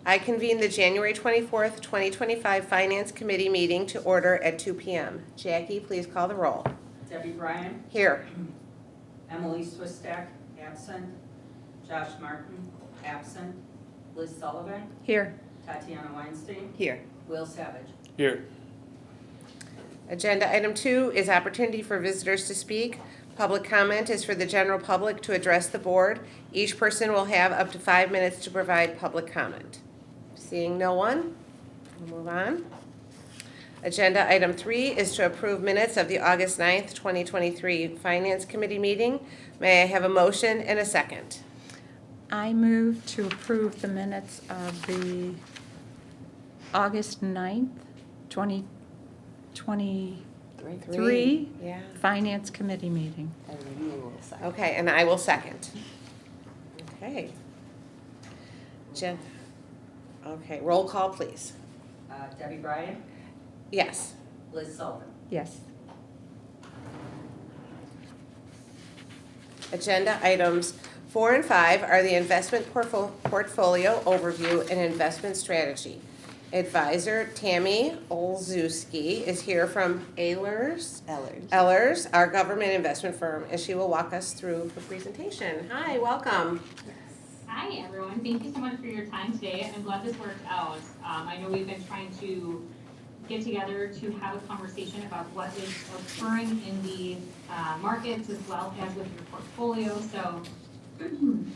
I convene the January 24th, 2025 Finance Committee meeting to order at 2 p.m. Jackie, please call the roll. Debbie Bryan, Here. Emily Swistak, absent. Josh Martin, absent. Liz Sullivan, Here. Tatiana Weinstein, Here. Will Savage. Here. Agenda item 2 is opportunity for visitors to speak. Public comment is for the general public to address the board. Each person will have up to 5 minutes to provide public comment. Seeing no one, we'll move on. Agenda item 3 is to approve minutes of the August 9th, 2023 Finance Committee meeting. May I have a motion and a second? I move to approve the minutes of the August 9th, 2023 Yeah. Finance Committee meeting. Okay, and I will second. Okay. Jen. Okay, roll call, please. Debbie Bryan, Yes. Liz Sullivan. Yes. Agenda items 4 and 5 are the investment portfolio overview and investment strategy. Advisor Tammy Olszewski is here from Ehlers, our government investment firm, and she will walk us through the presentation. Hi, welcome. Hi, everyone. Thank you so much for your time today. I'm glad this worked out. I know we've been trying to get together to have a conversation about what is occurring in the markets as well as with your portfolio. So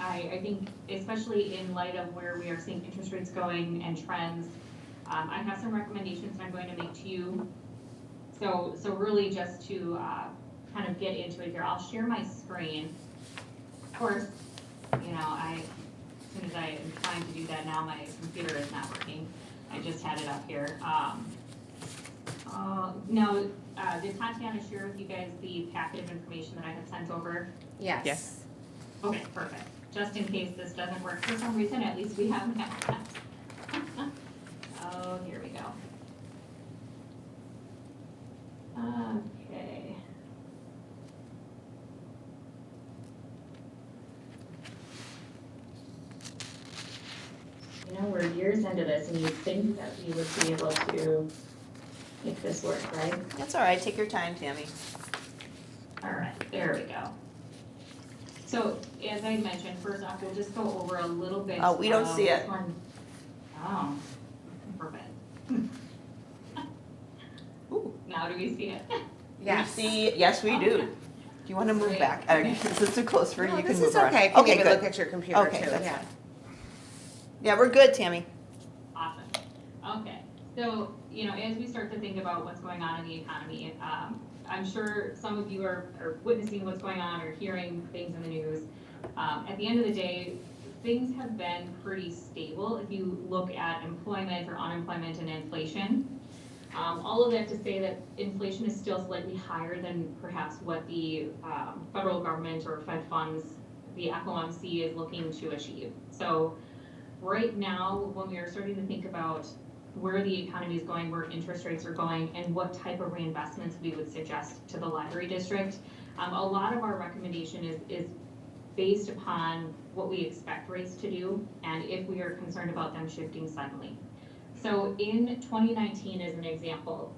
I think especially in light of where we are seeing interest rates going and trends, I have some recommendations I'm going to make to you. So really just to kind of get into it here, I'll share my screen. Of course, you know, as soon as I am trying to do that now, my computer is not working. I just had it up here. Now, did Tatiana share with you guys the packet of information that I had sent over? Yes. Yes. Okay, perfect. Just in case this doesn't work for some reason, at least we have that. Oh, here we go. Okay. You know, we're years into this and you'd think that we would be able to make this work, right? That's all right, take your time, Tammy. All right, there we go. So, as I mentioned, first off, we'll just go over a little bit. Oh, we don't see it. Oh, perfect. Ooh. Now do we see it? Yes. We see, yes, we do. Do you want to move back? Is this too close for you? No, You can this move is around. okay. I can Okay, even good. look at your computer Okay, too. that's Yeah. fine. Yeah, we're good, Tammy. Awesome. Okay, so, you know, as we start to think about what's going on in the economy, I'm sure some of you are witnessing what's going on or hearing things in the news. At the end of the day, things have been pretty stable if you look at employment or unemployment and inflation. All of that to say that inflation is still slightly higher than perhaps what the federal government or Fed funds, the FOMC is looking to achieve. So right now, when we are starting to think about where the economy is going, where interest rates are going, and what type of reinvestments we would suggest to the library district, a lot of our recommendation is based upon what we expect rates to do and if we are concerned about them shifting suddenly. So in 2019 as an example.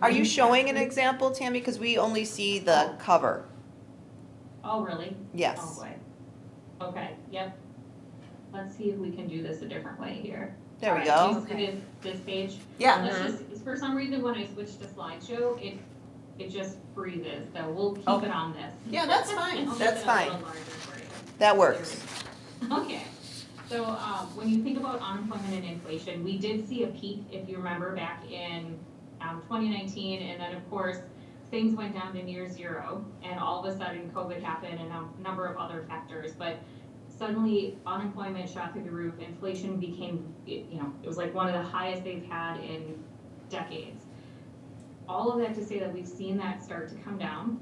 Are you showing an example, Tammy? Because we only see the cover. Oh, really? Yes. Oh, boy. Okay, yep. Let's see if we can do this a different way here. There we All go. right, do you see this page? Yeah. Let's just, for some reason, when I switch to slideshow, it just freezes, so we'll keep it on this. Yeah, that's fine. I'll make That's it a fine. little larger for you. That works. Okay, so when you think about unemployment and inflation, we did see a peak, if you remember, back in 2019, and then of course, things went down to near zero, and all of a sudden COVID happened and a number of other factors, but suddenly unemployment shot through the roof, inflation became, it was like one of the highest they've had in decades. All of that to say that we've seen that start to come down.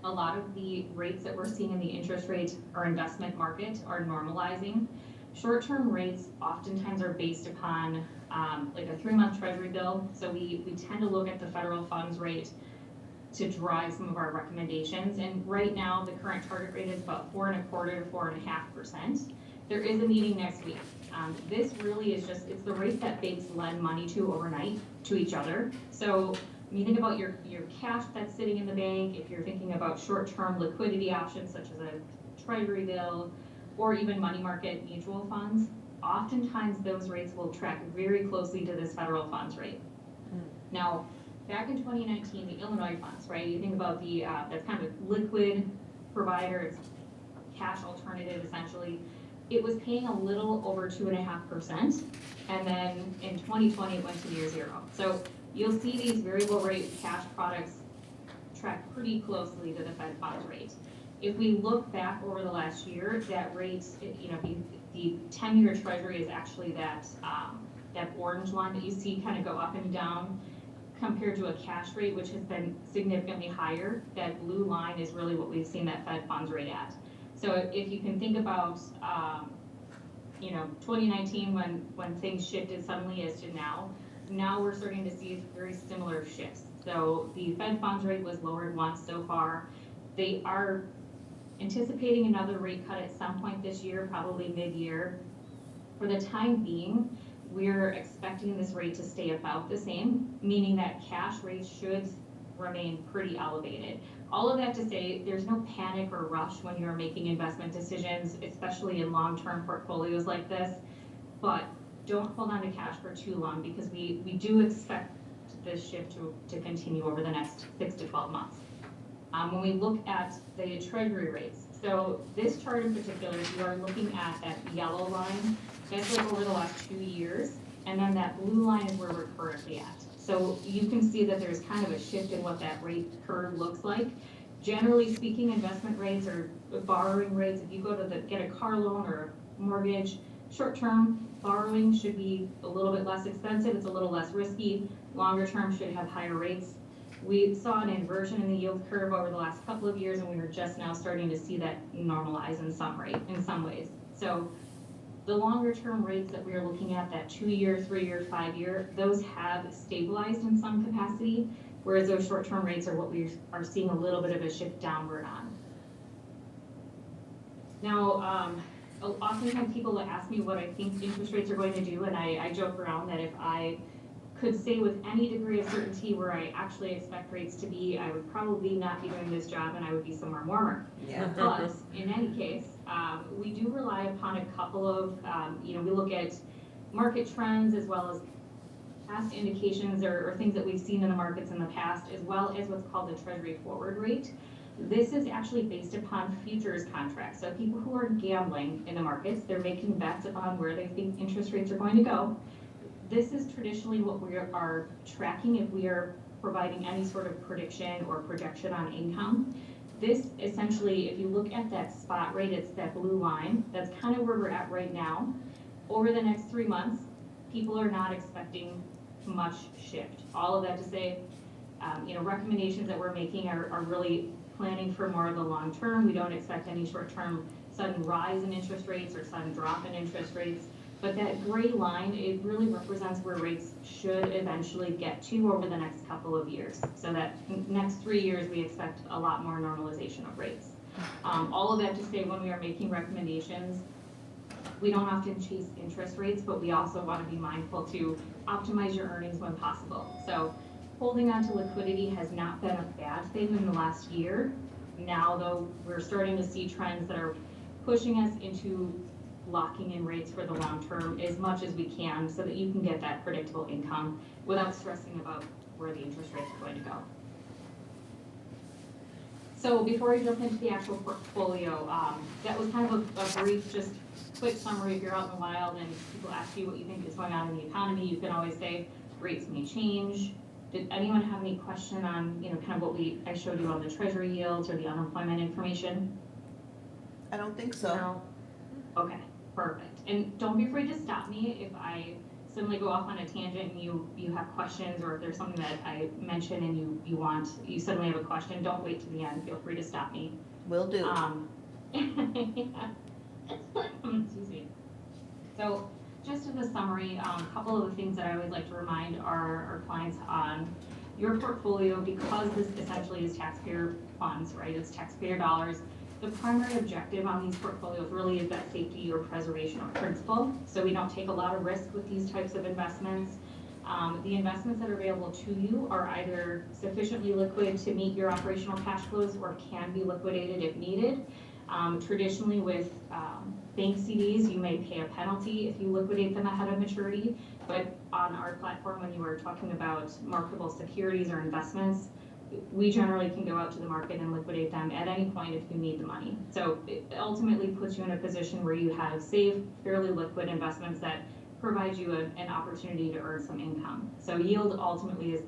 A lot of the rates that we're seeing in the interest rate or investment market are normalizing. Short-term rates oftentimes are based upon like a 3-month treasury bill. So we tend to look at the federal funds rate to drive some of our recommendations. And right now, the current target rate is about 4.25% to 4.5%. There is a meeting next week. This really is just, it's the rate that banks lend money to overnight to each other. So when you think about your cash that's sitting in the bank, if you're thinking about short-term liquidity options such as a treasury bill or even money market mutual funds, oftentimes those rates will track very closely to this federal funds rate. Now, back in 2019, the Illinois funds, right? You think about the, that's kind of a liquid provider, it's cash alternative essentially. It was paying a little over 2.5%, and then in 2020 it went to near zero. So you'll see these variable rate cash products track pretty closely to the Fed funds rate. If we look back over the last year, that rate, you know, the 10-year treasury is actually that that orange line that you see kind of go up and down compared to a cash rate, which has been significantly higher. That blue line is really what we've seen that Fed funds rate at. So if you can think about, you know, 2019 when things shifted suddenly as to now we're starting to see very similar shifts. So the Fed funds rate was lowered once so far. They are anticipating another rate cut at some point this year, probably mid-year. For the time being, we're expecting this rate to stay about the same, meaning that cash rates should remain pretty elevated. All of that to say, there's no panic or rush when you're making investment decisions, especially in long-term portfolios like this, but don't hold on to cash for too long because we do expect this shift to continue over the next 6 to 12 months. When we look at the treasury rates, so this chart in particular, you are looking at that yellow line, that's like over the last 2 years, and then that blue line is where we're currently at. So you can see that there's kind of a shift in what that rate curve looks like. Generally speaking, investment rates or borrowing rates, if you go to get a car loan or a mortgage, short-term borrowing should be a little bit less expensive, it's a little less risky. Longer term should have higher rates. We saw an inversion in the yield curve over the last couple of years, and we are just now starting to see that normalize in some ways. So the longer term rates that we are looking at, that 2-year, 3-year, 5-year, those have stabilized in some capacity, whereas those short term rates are what we are seeing a little bit of a shift downward on. Now, oftentimes people ask me what I think interest rates are going to do, and I joke around that if I could say with any degree of certainty where I actually expect rates to be, I would probably not be doing this job and I would be somewhere warmer. Yeah. But in any case, we do rely upon a couple of, you know, we look at market trends as well as past indications or things that we've seen in the markets in the past, as well as what's called the Treasury forward rate. This is actually based upon futures contracts. So people who are gambling in the markets, they're making bets upon where they think interest rates are going to go. This is traditionally what we are tracking if we are providing any sort of prediction or projection on income. This essentially, if you look at that spot rate, it's that blue line. That's kind of where we're at right now. Over the next 3 months, people are not expecting much shift. All of that to say, you know, recommendations that we're making are really planning for more of the long term. We don't expect any short-term sudden rise in interest rates or sudden drop in interest rates. But that gray line, it really represents where rates should eventually get to over the next couple of years. So that next 3 years, we expect a lot more normalization of rates. All of that to say, when we are making recommendations, we don't often chase interest rates, but we also want to be mindful to optimize your earnings when possible. So holding on to liquidity has not been a bad thing in the last year. Now, though, we're starting to see trends that are pushing us into locking in rates for the long term as much as we can so that you can get that predictable income without stressing about where the interest rates are going to go. So before we jump into the actual portfolio, that was kind of a brief, just quick summary. If you're out in the wild and people ask you what you think is going on in the economy, you can always say rates may change. Did anyone have any question on, you know, kind of what I showed you on the treasury yields or the unemployment information? I don't think so. No. Okay, perfect. And don't be afraid to stop me if I suddenly go off on a tangent and you have questions, or if there's something that I mention and you suddenly have a question. Don't wait to the end. Feel free to stop me. Will do. Excuse me. So just as a summary, a couple of the things that I would like to remind our clients on your portfolio, because this essentially is taxpayer funds, right? It's taxpayer dollars. the primary objective on these portfolios really is that safety or preservation of principal. So we don't take a lot of risk with these types of investments. The investments that are available to you are either sufficiently liquid to meet your operational cash flows or can be liquidated if needed. Traditionally with bank CDs, you may pay a penalty if you liquidate them ahead of maturity, but on our platform, when you are talking about marketable securities or investments, we generally can go out to the market and liquidate them at any point if you need the money. So it ultimately puts you in a position where you have safe, fairly liquid investments that provide you an opportunity to earn some income. So yield ultimately is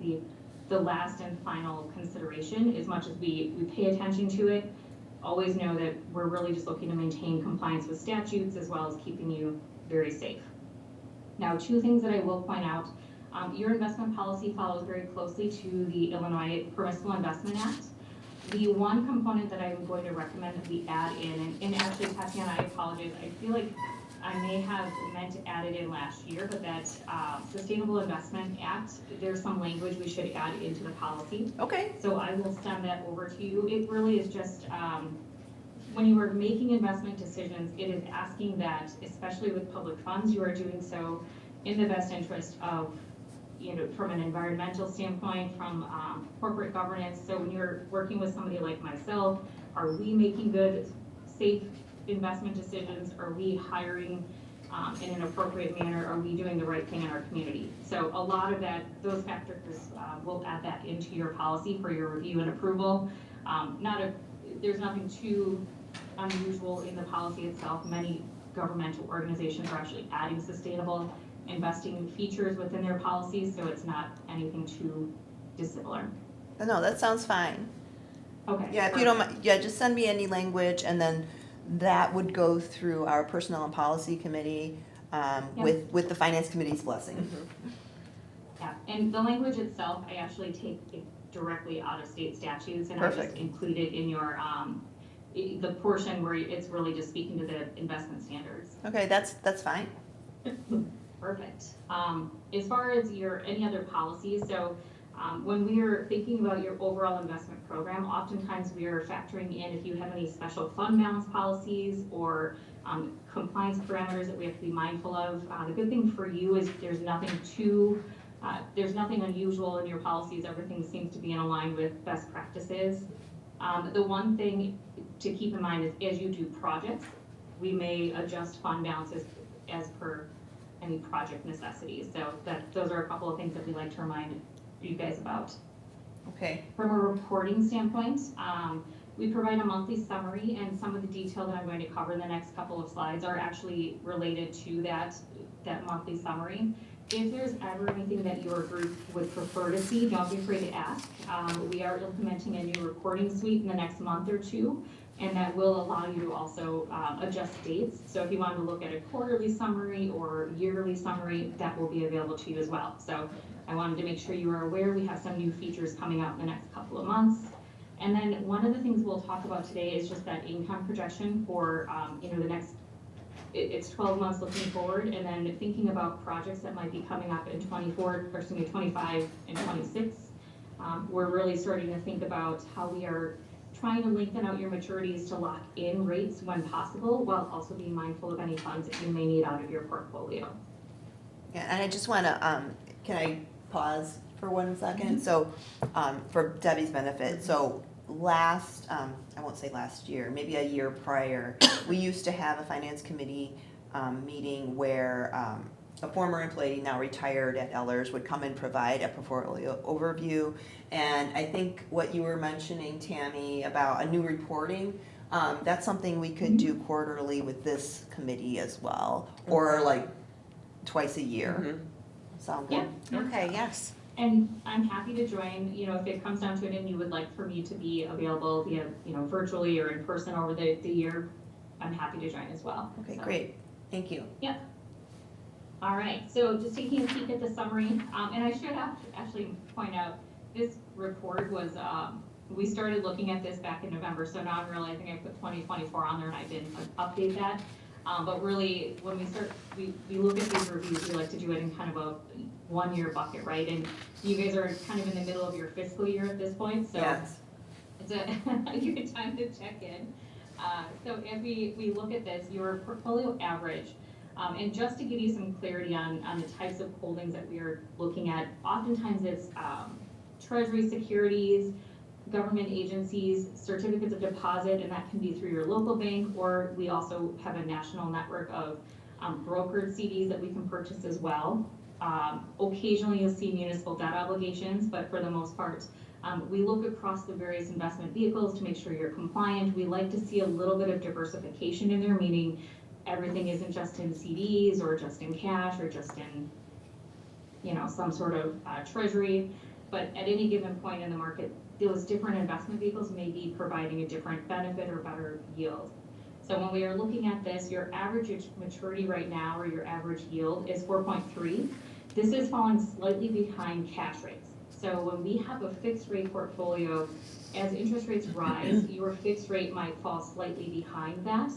the last and final consideration. As much as we pay attention to it, always know that we're really just looking to maintain compliance with statutes as well as keeping you very safe. Now, two things that I will point out. Your investment policy follows very closely to the Illinois Permissible Investment Act. The one component that I'm going to recommend that we add in, and actually, Tatiana, I apologize, I feel like I may have meant to add it in last year, but that Sustainable Investment Act, there's some language we should add into the policy. Okay. So I will send that over to you. It really is just, when you are making investment decisions, it is asking that, especially with public funds, you are doing so in the best interest of, from an environmental standpoint, from corporate governance. So when you're working with somebody like myself, are we making good, safe investment decisions? Are we hiring in an appropriate manner? Are we doing the right thing in our community? So a lot of that, those factors, we'll add that into your policy for your review and approval. There's nothing too unusual in the policy itself. Many governmental organizations are actually adding sustainable investing features within their policies, so it's not anything too dissimilar. No, that sounds fine. Okay. Yeah, if you don't mind, yeah, just send me any language, and then that would go through our Personnel and Policy Committee with the Finance Committee's blessing. Mm-hmm. Yeah, and the language itself, I actually take it directly out of state statutes, and Perfect. I just include it in your, the portion where it's really just speaking to the investment standards. Okay, that's fine. Perfect. As far as any other policies, so when we are thinking about your overall investment program, oftentimes we are factoring in if you have any special fund balance policies or compliance parameters that we have to be mindful of. The good thing for you is there's nothing unusual in your policies. Everything seems to be in line with best practices. The one thing to keep in mind is as you do projects, we may adjust fund balances as per any project necessities. So those are a couple of things that we like to remind you guys about. Okay. From a reporting standpoint, we provide a monthly summary, and some of the detail that I'm going to cover in the next couple of slides are actually related to that monthly summary. If there's ever anything that your group would prefer to see, don't be afraid to ask. We are implementing a new reporting suite in the next month or two, and that will allow you to also adjust dates. So if you wanted to look at a quarterly summary or yearly summary, that will be available to you as well. So I wanted to make sure you are aware we have some new features coming out in the next couple of months. And then one of the things we'll talk about today is just that income projection for the next, it's 12 months looking forward, and then thinking about projects that might be coming up in 25 and 26. We're really starting to think about how we are trying to lengthen out your maturities to lock in rates when possible, while also being mindful of any funds that you may need out of your portfolio. Yeah, and I just want to, can I pause for 1 second? So, for Debbie's benefit, so last, I won't say last year, maybe a year prior, we used to have a finance committee meeting where a former employee, now retired at Ellers, would come and provide a portfolio overview. And I think what you were mentioning, Tammy, about a new reporting, that's something we could do quarterly with this committee as well, or like twice a year. Mm-hmm. Sound good? Yeah. Okay, yes. And I'm happy to join, if it comes down to it and you would like for me to be available via, virtually or in person over the year, I'm happy to join as well. Okay, So, great. Thank you. Yeah. All right, so just taking a peek at the summary, and I should actually point out, this report was, we started looking at this back in November, so now I'm realizing I put 2024 on there and I didn't update that. But really, when we look at these reviews, we like to do it in kind of a 1 year bucket, right? And you guys are kind of in the middle of your fiscal year at this point, so Yes. it's a good time to check in. So as we look at this, your portfolio average, and just to give you some clarity on the types of holdings that we are looking at, oftentimes it's treasury securities, government agencies, certificates of deposit, and that can be through your local bank, or we also have a national network of brokered CDs that we can purchase as well. Occasionally you'll see municipal debt obligations, but for the most part, we look across the various investment vehicles to make sure you're compliant. We like to see a little bit of diversification in there, meaning everything isn't just in CDs or just in cash or just in, some sort of treasury. But at any given point in the market, those different investment vehicles may be providing a different benefit or better yield. So when we are looking at this, your average maturity right now, or your average yield, is 4.3. This is falling slightly behind cash rates. So when we have a fixed rate portfolio, as interest rates rise, your fixed rate might fall slightly behind that.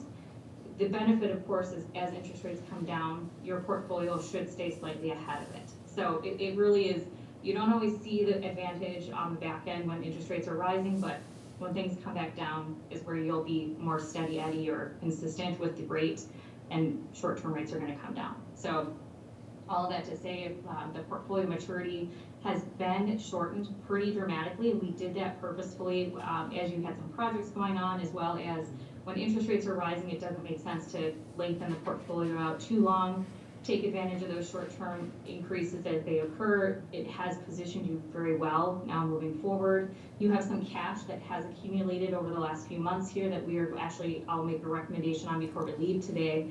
The benefit, of course, is as interest rates come down, your portfolio should stay slightly ahead of it. So it really is, you don't always see the advantage on the back end when interest rates are rising, but when things come back down is where you'll be more steady Eddie or consistent with the rate, and short-term rates are going to come down. So all of that to say, the portfolio maturity has been shortened pretty dramatically. We did that purposefully as you had some projects going on, as well as when interest rates are rising, it doesn't make sense to lengthen the portfolio out too long. Take advantage of those short-term increases as they occur. It has positioned you very well now moving forward. You have some cash that has accumulated over the last few months here that we are actually, I'll make a recommendation on before we leave today,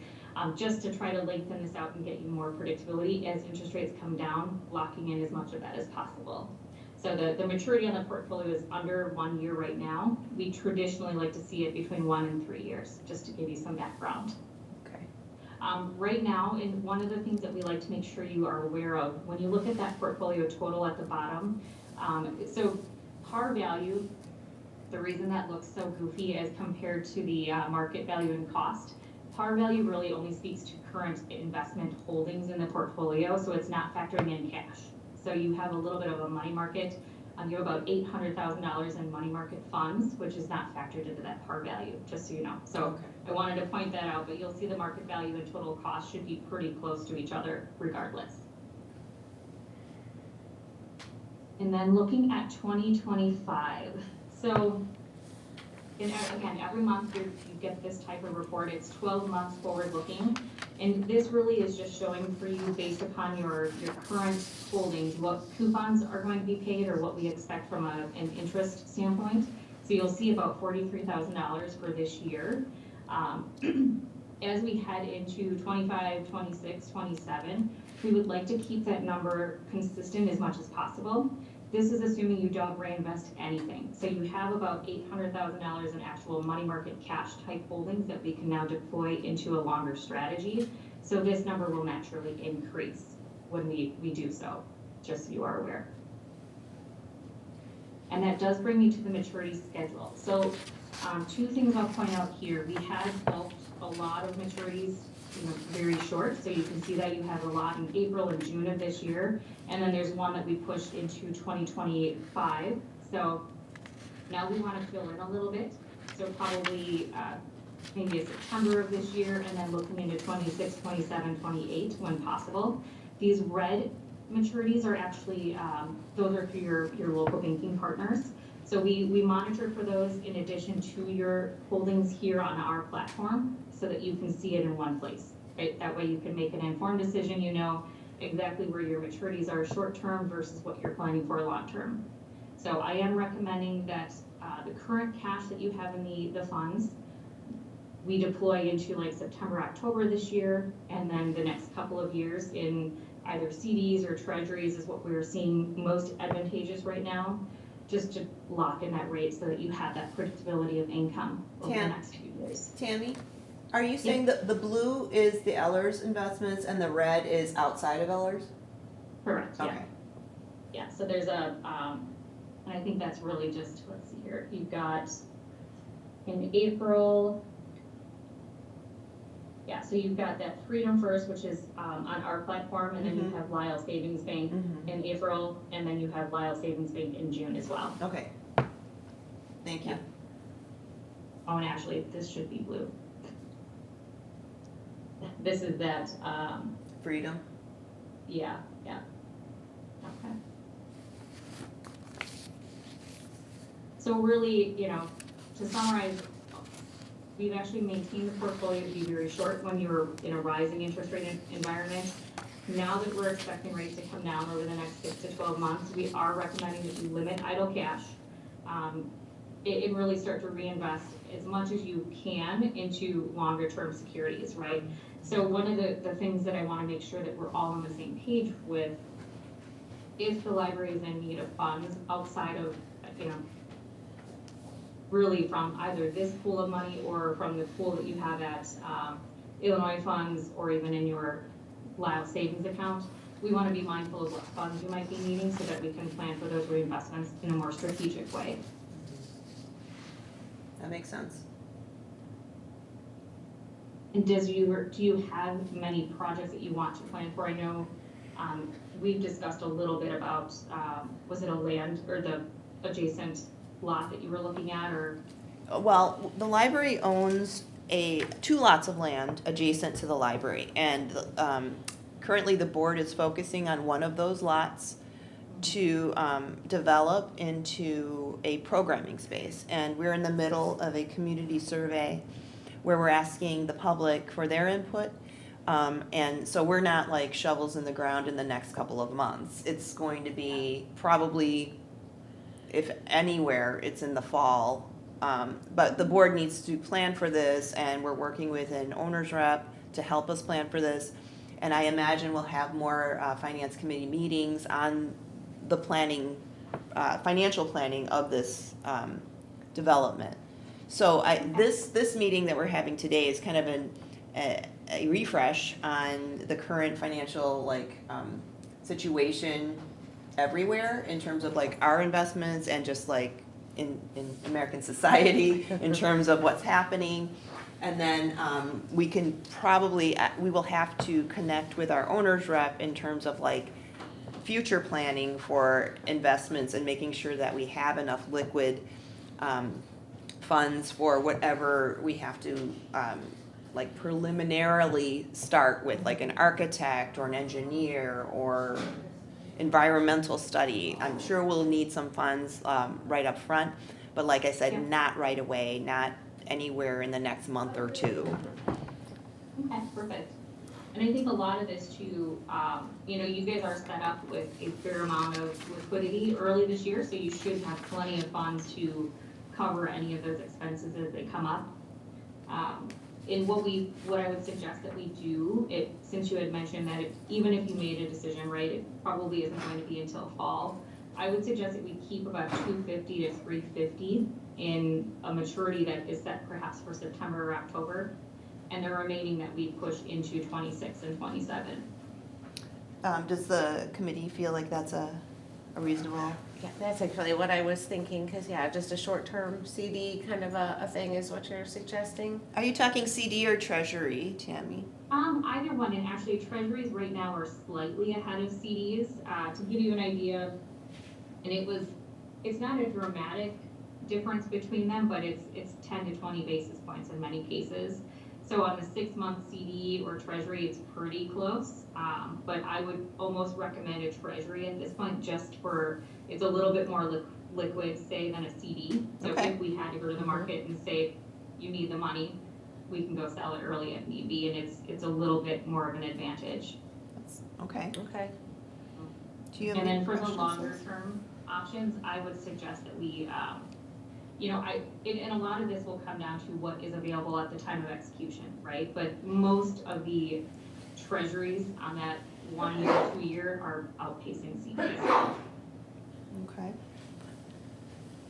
just to try to lengthen this out and get you more predictability as interest rates come down, locking in as much of that as possible. So the maturity on the portfolio is under 1 year right now. We traditionally like to see it between 1 and 3 years, just to give you some background. Right now, and one of the things that we like to make sure you are aware of, when you look at that portfolio total at the bottom, so par value, the reason that looks so goofy as compared to the market value and cost, par value really only speaks to current investment holdings in the portfolio, so it's not factoring in cash. So you have a little bit of a money market, you have about $800,000 in money market funds, which is not factored into that par value, just so you know. So I wanted to point that out, but you'll see the market value and total cost should be pretty close to each other regardless. And then looking at 2025, so again, every month you get this type of report. It's 12 months forward looking. And this really is just showing for you, based upon your current holdings, what coupons are going to be paid or what we expect from an interest standpoint. So you'll see about $43,000 for this year. As we head into 25, 26, 27, we would like to keep that number consistent as much as possible. This is assuming you don't reinvest anything. So you have about $800,000 in actual money market cash type holdings that we can now deploy into a longer strategy. So this number will naturally increase when we do so, just so you are aware. And that does bring me to the maturity schedule. So two things I'll point out here. We have helped a lot of maturities very short, so you can see that you have a lot in April and June of this year, and then there's one that we pushed into 2025. So now we want to fill in a little bit, so probably maybe September of this year, and then looking into 26, 27, 28 when possible. These red maturities are actually, those are through your local banking partners. So we monitor for those in addition to your holdings here on our platform, so that you can see it in one place, right? That way you can make an informed decision, you know exactly where your maturities are short-term versus what you're planning for long-term. So I am recommending that the current cash that you have in the funds, we deploy into like September, October this year, and then the next couple of years in either CDs or treasuries is what we're seeing most advantageous right now, just to lock in that rate so that you have that predictability of income over the next few years. Tammy, are you saying that the blue is the Ellers investments and the red is outside of Ellers? Correct, yeah. Okay. Yeah, so there's a, and I think that's really just, let's see here, you've got in April, yeah, so you've got that Freedom First, which is on our platform, and then you have Lisle Savings Bank in April, and then you have Lisle Savings Bank in June as well. Okay. Thank you. Yeah. Oh, and actually, this should be blue. This is that, Freedom. yeah, okay. So really, to summarize, we've actually maintained the portfolio to be very short when you're in a rising interest rate environment. Now that we're expecting rates to come down over the next 6 to 12 months, we are recommending that you limit idle cash. And really start to reinvest as much as you can into longer term securities, right? So one of the things that I wanna make sure that we're all on the same page with, if the library is in need of funds outside of, really from either this pool of money or from the pool that you have at Illinois funds or even in your Lisle savings account, we want to be mindful of what funds you might be needing so that we can plan for those reinvestments in a more strategic way. That makes sense. And do you have many projects that you want to plan for? I know we've discussed a little bit about, was it a land or the adjacent lot that you were looking at, or? Well, the library owns two lots of land adjacent to the library, and currently the board is focusing on one of those lots to develop into a programming space. And we're in the middle of a community survey where we're asking the public for their input. And so we're not like shovels in the ground in the next couple of months. It's going to be probably, if anywhere, it's in the fall. But the board needs to plan for this, and we're working with an owner's rep to help us plan for this. And I imagine we'll have more finance committee meetings on the planning, financial planning of this development. So this meeting that we're having today is kind of a refresh on the current financial situation everywhere in terms of like our investments and just like in American society in terms of what's happening. And then we will have to connect with our owner's rep in terms of like future planning for investments and making sure that we have enough liquid funds for whatever we have to like preliminarily start with, like an architect or an engineer or environmental study. I'm sure we'll need some funds right up front, but like I said, Yeah. not right away, not anywhere in the next month or two. Okay, perfect. And I think a lot of this too, you guys are set up with a fair amount of liquidity early this year, so you should have plenty of funds to cover any of those expenses as they come up. And what I would suggest that we do, since you had mentioned that even if you made a decision, right, it probably isn't going to be until fall, I would suggest that we keep about $250 to $350 in a maturity that is set perhaps for September or October, and the remaining that we push into 26 and 27. Does the committee feel like that's a reasonable? Yeah, that's actually what I was thinking, because just a short-term CD kind of a thing is what you're suggesting. Are you talking CD or Treasury, Tammy? Either one, and actually treasuries right now are slightly ahead of CDs. To give you an idea, and it's not a dramatic difference between them, but it's 10 to 20 basis points in many cases. So on the 6-month CD or treasury, it's pretty close, but I would almost recommend a treasury at this point just for, it's a little bit more liquid, say, than a CD. So Okay. if we had to go to the market and say, you need the money, we can go sell it early if need be, and it's a little bit more of an advantage. Okay. Okay. Do you have And any then for the questions? longer term options, I would suggest that we, and a lot of this will come down to what is available at the time of execution, right? But most of the treasuries on that 1 year, 2 year are outpacing CDs. Okay.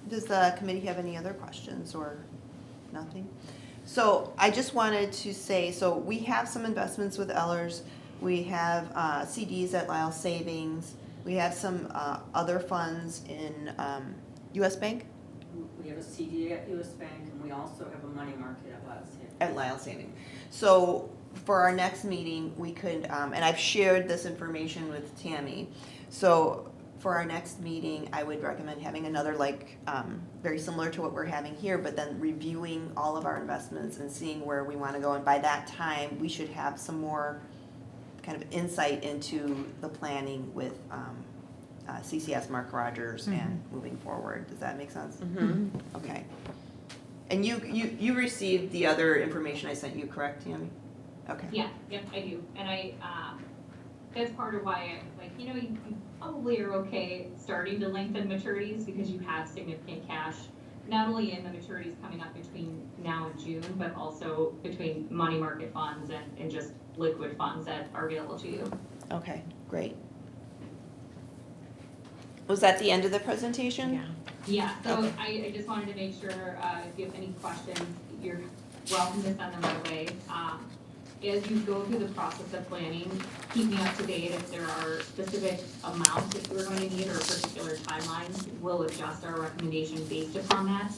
Does the committee have any other questions or nothing? So I just wanted to say, so we have some investments with Ellers. We have CDs at Lisle Savings. We have some other funds in US Bank. We have a CD at US Bank, and we also have a money market at Lisle Savings. At Lisle Savings. So for our next meeting, we could, and I've shared this information with Tammy. So for our next meeting, I would recommend having another, like, very similar to what we're having here, but then reviewing all of our investments and seeing where we want to go. And by that time, we should have some more kind of insight into the planning with CCS Mark Rogers and moving forward. Does that make sense? Okay. And you received the other information I sent you, correct, Tammy? Okay. Yeah, yep, I do, and that's part of why, you probably are okay starting to lengthen maturities because you have significant cash, not only in the maturities coming up between now and June, but also between money market funds and just liquid funds that are available to you. Okay, great. Was that the end of the presentation? Yeah, so Okay. I just wanted to make sure, if you have any questions, you're welcome to send them our way. As you go through the process of planning, keep me up to date if there are specific amounts that we're going to need or particular timelines. We'll adjust our recommendation based upon that.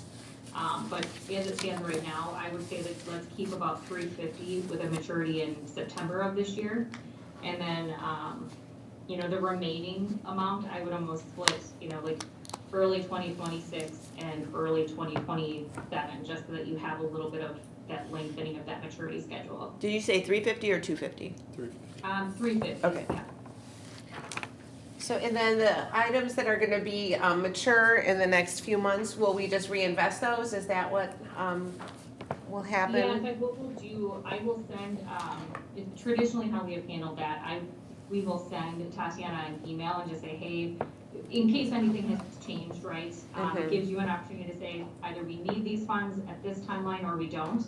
But as it stands right now, I would say that let's keep about $350 with a maturity in September of this year. And then, the remaining amount, I would almost split, like early 2026 and early 2027, just so that you have a little bit of that lengthening of that maturity schedule. Did you say 350 or 250? 350. Okay. Yeah. So, and then the items that are gonna be mature in the next few months, will we just reinvest those? Is that what will happen? Yeah, in fact, what we'll do, I will send, traditionally how we have handled that, we will send Tatiana an email and just say, hey, in case anything has changed, right? It gives you an opportunity to say, either we need these funds at this timeline or we don't.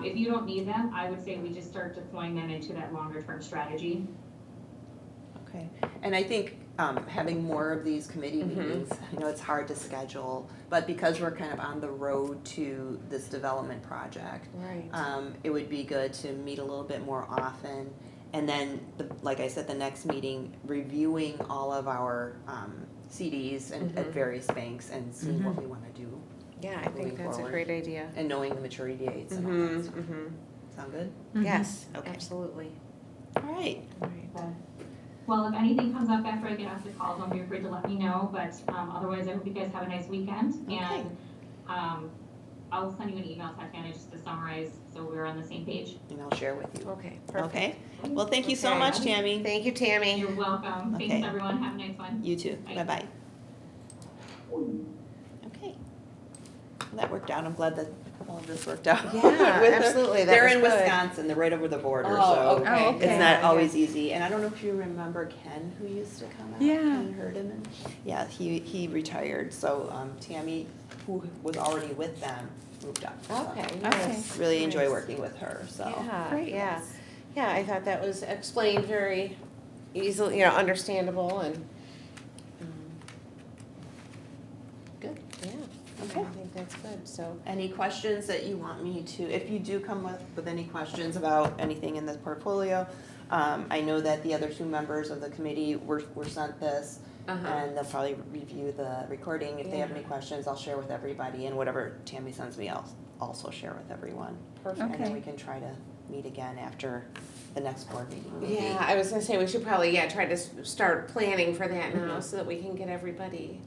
If you don't need them, I would say we just start deploying them into that longer term strategy. Okay, and I think having more of these committee meetings, I know it's hard to schedule, but because we're kind of on the road to this development project, Right. It would be good to meet a little bit more often. And then, like I said, the next meeting, reviewing all of our CDs and at various banks and seeing what we want to do. Yeah, I think moving that's a forward. great idea. And knowing the maturity dates and all that stuff. Sound good? Yes, Okay. absolutely. All right. Well, if anything comes up after I get off the call, don't be afraid to let me know, but otherwise, I hope you guys have a nice weekend. Okay. And I'll send you an email, Tatiana, just to summarize, so we're on the same page. And I'll share with you. Okay, perfect. Okay. Well, thank you so Okay. much, Tammy. Thank you, Tammy. You're welcome. Okay. Thanks, everyone. Have a nice one. You too. Bye. Bye-bye. Okay. Well, that worked out. I'm glad that all of this worked out. Yeah, With them. absolutely. That They're was in good. Wisconsin. They're right over the border, Oh, so okay. Oh, okay. it's not always easy. And I don't know if you remember Ken, who used to come out. Yeah. Ken Herdeman. Yeah, he retired. So Tammy, who was already with them, moved up. So Okay, Okay. nice. really enjoy Nice. working with her. So Yeah, Great. yeah. Yeah, I thought that was explained very easily, understandable and good, yeah. Okay. I think that's good, so. any questions that you want me to, if you do come with any questions about anything in this portfolio, I know that the other two members of the committee were sent this, and they'll probably review the recording. If they have any questions, I'll share with everybody, and whatever Tammy sends me, I'll also share with everyone. Perfect. And then Okay. we can try to meet again after the next board meeting. maybe. Yeah, I was gonna say, we should probably, try to start planning for that now, so that we can get everybody,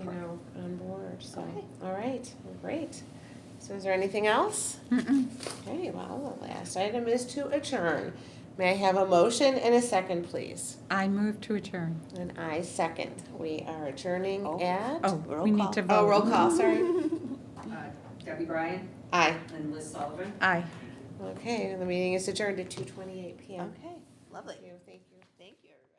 on board, so. Okay. All right, great. So is there anything else? Mm-mm. Okay, well, the last item is to adjourn. May I have a motion and a second, please? I move to adjourn. And I second. We are adjourning at? Oh, Roll we call. need to vote. Oh, roll call, sorry. Debbie Bryan Aye. and Liz Sullivan. Aye. Okay, the meeting is adjourned at 2:28 PM. Okay, lovely. Thank you. Thank you, everybody.